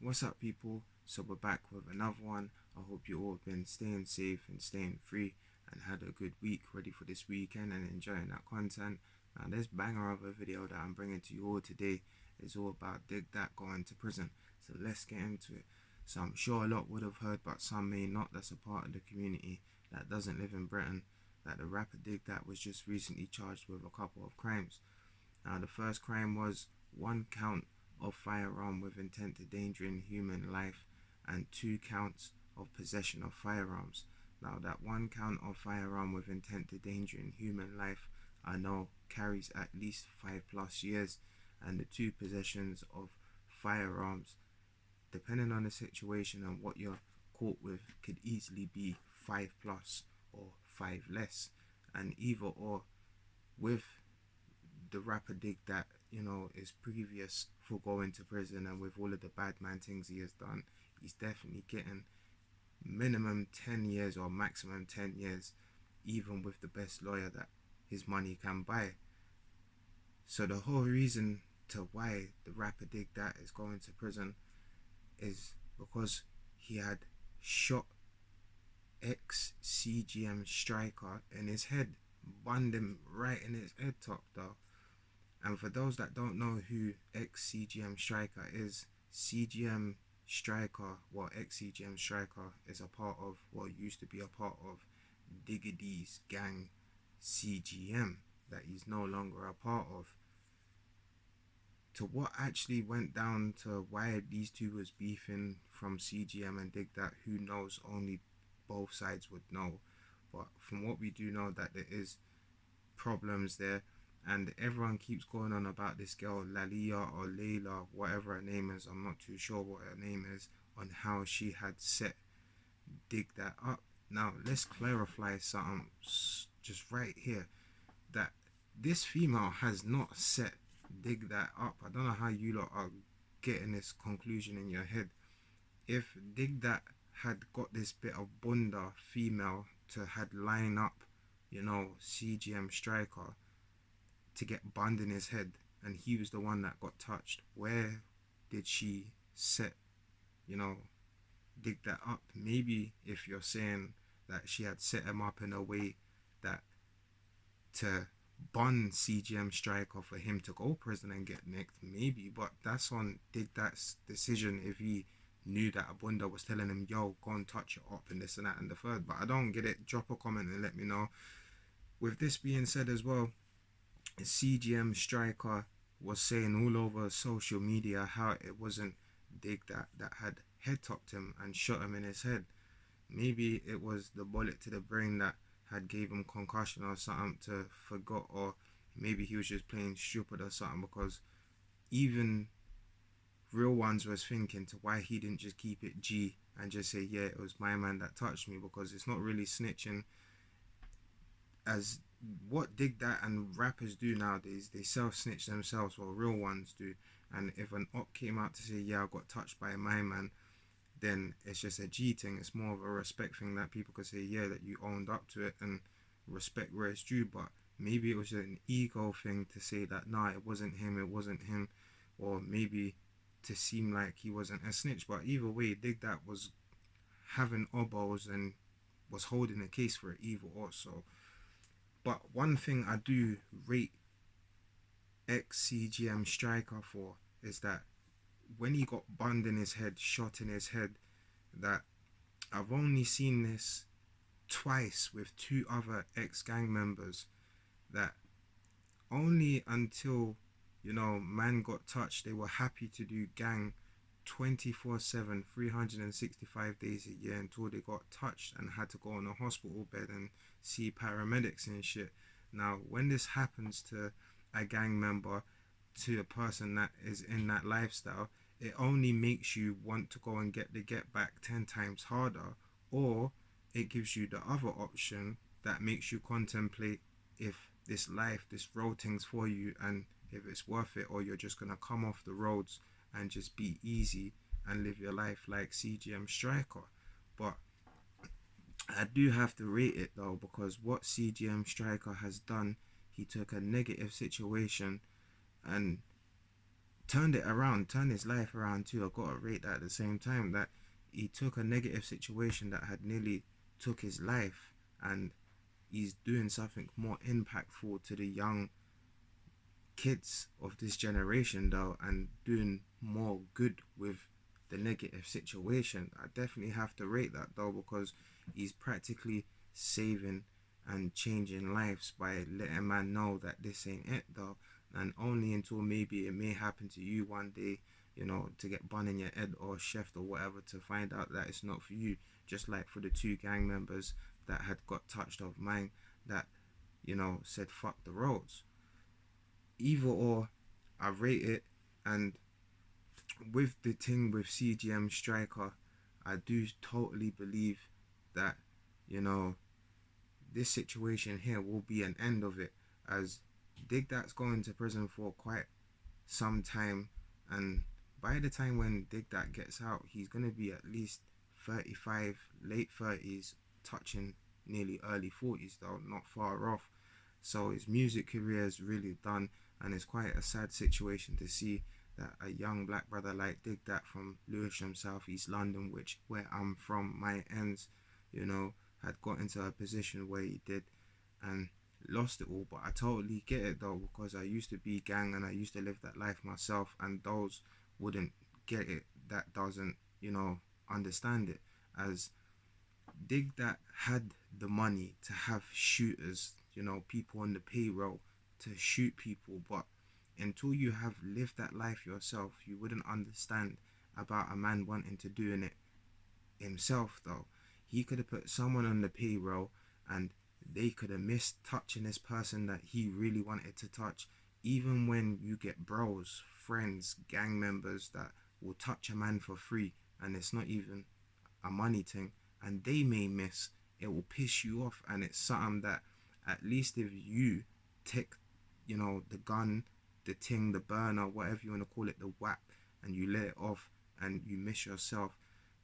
What's up, people? So we're back with another one. I hope you all been staying safe and staying free and had a good week, ready for this weekend and enjoying that content. Now, this banger of a video that I'm bringing to you all today is all about DigDat going to prison. So let's get into it. So I'm sure a lot would have heard, but some may not. That's a part of the community that doesn't live in Britain. That the rapper DigDat was just recently charged with a couple of crimes. Now, the first crime was one count of firearm with intent to danger in human life and 2 counts of possession of firearms. Now, that one count of firearm with intent to danger in human life I know carries at least 5+ years, and the two possessions of firearms, depending on the situation and what you're caught with, could easily be 5+ or 5 less. And either or, with the rapper DigDat, is previous for going to prison, and with all of the bad man things he has done, he's definitely getting minimum 10 years or maximum 10 years, even with the best lawyer that his money can buy. So the whole reason to why the rapper DigDat is going to prison is because he had shot ex CGM striker in his head, bunged him right in his head top though. And for those that don't know who ex CGM striker is, CGM striker, ex CGM striker is a part of, used to be a part of DigDat's gang CGM that he's no longer a part of. To what actually went down to why these two was beefing from CGM and DigDat, who knows? Only both sides would know. But from what we do know, that there is problems there, and everyone keeps going on about this girl Lalia or Layla, whatever her name is. I'm not too sure what her name is, on how she had set DigDat up. Now let's clarify something just right here, that this female has not set DigDat up. I don't know how you lot are getting this conclusion in your head. If DigDat had got this bit of bunda female to had line up, CGM striker to get banned in his head, and he was the one that got touched, where did she set, DigDat up? Maybe if you're saying that she had set him up in a way that to bun CGM striker for him to go prison and get nicked, maybe, but that's on DigDat's decision. If he knew that Abunda was telling him, yo, go and touch it up and this and that and the third. But I don't get it. Drop a comment and let me know. With this being said as well, CGM striker was saying all over social media how it wasn't DigDat that had head topped him and shot him in his head. Maybe it was the bullet to the brain that had gave him concussion or something to forgot, or maybe he was just playing stupid or something, because even real ones was thinking to why he didn't just keep it G and just say, yeah, it was my man that touched me, because it's not really snitching as what DigDat and rappers do nowadays. They self-snitch themselves, or real ones do. And if an op came out to say, yeah, I got touched by my man, then it's just a G thing. It's more of a respect thing that people could say, yeah, that you owned up to it and respect where it's due. But maybe it was an ego thing to say that, nah, it wasn't him, or maybe to seem like he wasn't a snitch. But either way, DigDat was having obos and was holding a case for it either also. But one thing I do rate ex CGM striker for is that when he got bunged in his head, shot in his head, that I've only seen this twice with two other ex-gang members, that only until, man got touched, they were happy to do gang 24/7, 365 days a year, until they got touched and had to go on a hospital bed and see paramedics and shit. Now, when this happens to a gang member, to a person that is in that lifestyle, it only makes you want to go and get the get back 10 times harder, or it gives you the other option that makes you contemplate if this life, this road thing's for you, and if it's worth it, or you're just gonna come off the roads and just be easy and live your life like CGM striker. But I do have to rate it though, because what CGM striker has done, he took a negative situation and turned it around, turned his life around too. I gotta rate that at the same time, that he took a negative situation that had nearly took his life, and he's doing something more impactful to the young kids of this generation though, and doing more good with the negative situation. I definitely have to rate that though, because he's practically saving and changing lives by letting man know that this ain't it though, and only until maybe it may happen to you one day, to get bun in your head or chef or whatever, to find out that it's not for you. Just like for the two gang members that had got touched of mine, that said fuck the roads. Either or, I rate it. And with the thing with CGM Striker, I do totally believe that, you know, this situation here will be an end of it, as DigDat's going to prison for quite some time, and by the time when DigDat gets out, he's going to be at least 35, late 30s, touching nearly early 40s though, not far off. So his music career is really done, and it's quite a sad situation to see that a young black brother like DigDat from Lewisham, South East London, which where I'm from, my ends, had got into a position where he did, and lost it all. But I totally get it though, because I used to be gang and I used to live that life myself, and those wouldn't get it, that doesn't understand it, as DigDat had the money to have shooters, people on the payroll to shoot people, but until you have lived that life yourself, you wouldn't understand about a man wanting to doing it himself though. He could have put someone on the payroll, and they could have missed touching this person that he really wanted to touch. Even when you get bros, friends, gang members that will touch a man for free, and it's not even a money thing, and they may miss, it will piss you off. And it's something that, at least if you take the gun, the ting, the burner, whatever you want to call it, the whap, and you let it off and you miss yourself,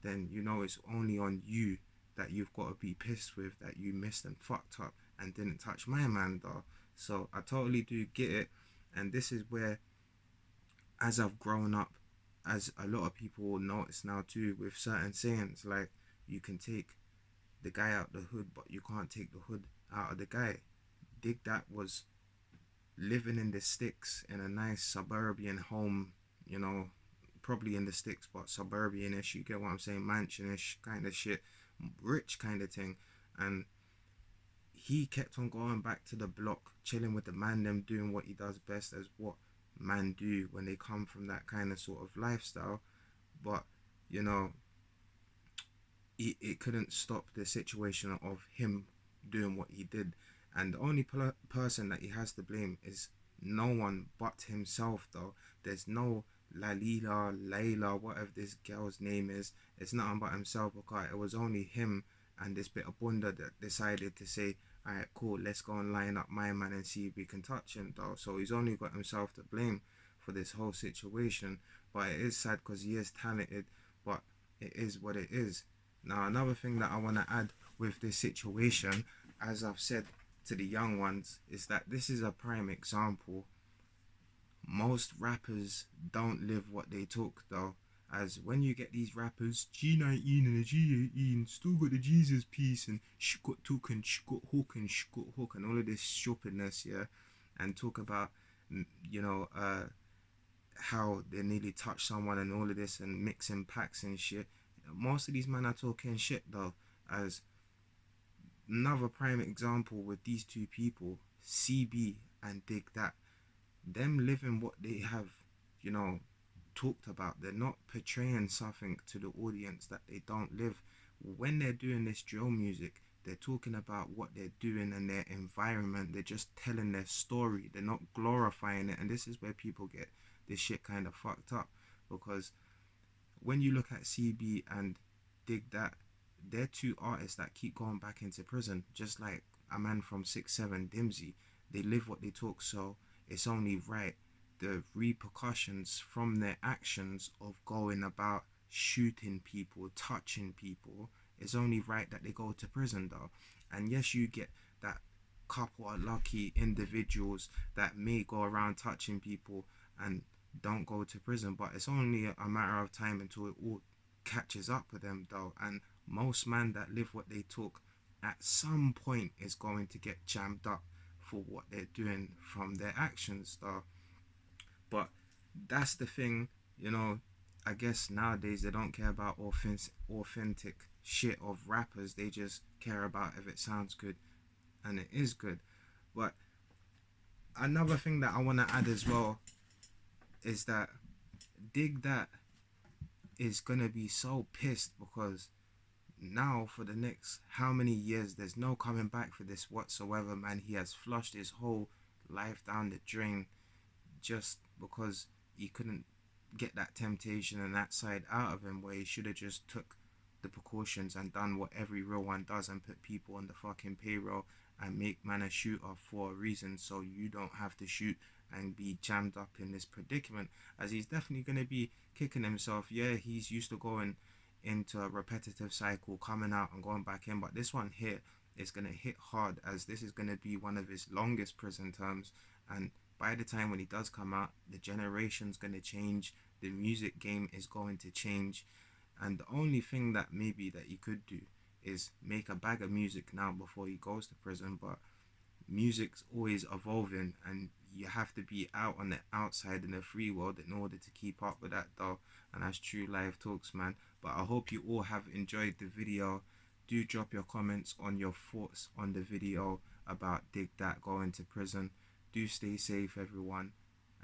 then it's only on you that you've got to be pissed with, that you missed and fucked up and didn't touch my man though. So I totally do get it. And this is where, as I've grown up, as a lot of people will notice now too, with certain sayings like, you can take the guy out the hood, but you can't take the hood out of the guy. DigDat was living in the sticks in a nice suburban home, probably in the sticks, but suburban-ish, you get what I'm saying, mansion-ish kind of shit, rich kind of thing. And he kept on going back to the block, chilling with the man, them doing what he does best, as what man do when they come from that kind of sort of lifestyle. But it couldn't stop the situation of him doing what he did. And the only person that he has to blame is no one but himself though. There's no Lalila, Layla, whatever this girl's name is. It's nothing but himself, because it was only him and this bit of bunda that decided to say, alright, cool, let's go and line up my man and see if we can touch him though. So he's only got himself to blame for this whole situation. But it is sad, because he is talented, but it is what it is. Now, another thing that I want to add with this situation, as I've said to the young ones, is that this is a prime example. Most rappers don't live what they talk though, as when you get these rappers, G19 and the G18, still got the Jesus piece, and she got talk and she got hook and she got hook, and all of this stupidness, yeah, and talk about, how they nearly touch someone and all of this, and mixing packs and shit. Most of these men are talking shit though, as another prime example with these two people, CB and DigDat, them living what they have, talked about. They're not portraying something to the audience that they don't live. When they're doing this drill music, they're talking about what they're doing and their environment. They're just telling their story. They're not glorifying it. And this is where people get this shit kind of fucked up, because when you look at CB and DigDat, they're two artists that keep going back into prison, just like a man from 6'7", Dimsy. They live what they talk, so it's only right. The repercussions from their actions of going about shooting people, touching people, it's only right that they go to prison though. And yes, you get that couple of lucky individuals that may go around touching people and don't go to prison. But it's only a matter of time until it all catches up with them, though. And most men that live what they talk at some point is going to get jammed up for what they're doing from their actions, though. But that's the thing, you know. I guess nowadays they don't care about authentic shit of rappers. They just care about if it sounds good, and it is good. But another thing that I want to add as well is that DigDat is gonna be so pissed because now for the next how many years there's no coming back for this whatsoever, man. He has flushed his whole life down the drain just because he couldn't get that temptation and that side out of him, where he should have just took the precautions and done what every real one does and put people on the fucking payroll and make man a shooter for a reason, so you don't have to shoot and be jammed up in this predicament. As he's definitely going to be kicking himself. Yeah, he's used to going into a repetitive cycle, coming out and going back in, but this one here is going to hit hard, as this is going to be one of his longest prison terms. And by the time when he does come out, the generation's going to change, the music game is going to change, and the only thing that maybe that he could do is make a bag of music now before he goes to prison. But music's always evolving, and you have to be out on the outside in the free world in order to keep up with that, though. And that's true life talks, man. But I hope you all have enjoyed the video. Do drop your comments on your thoughts on the video about DigDat going to prison. Do stay safe, everyone,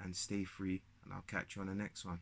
and stay free, and I'll catch you on the next one.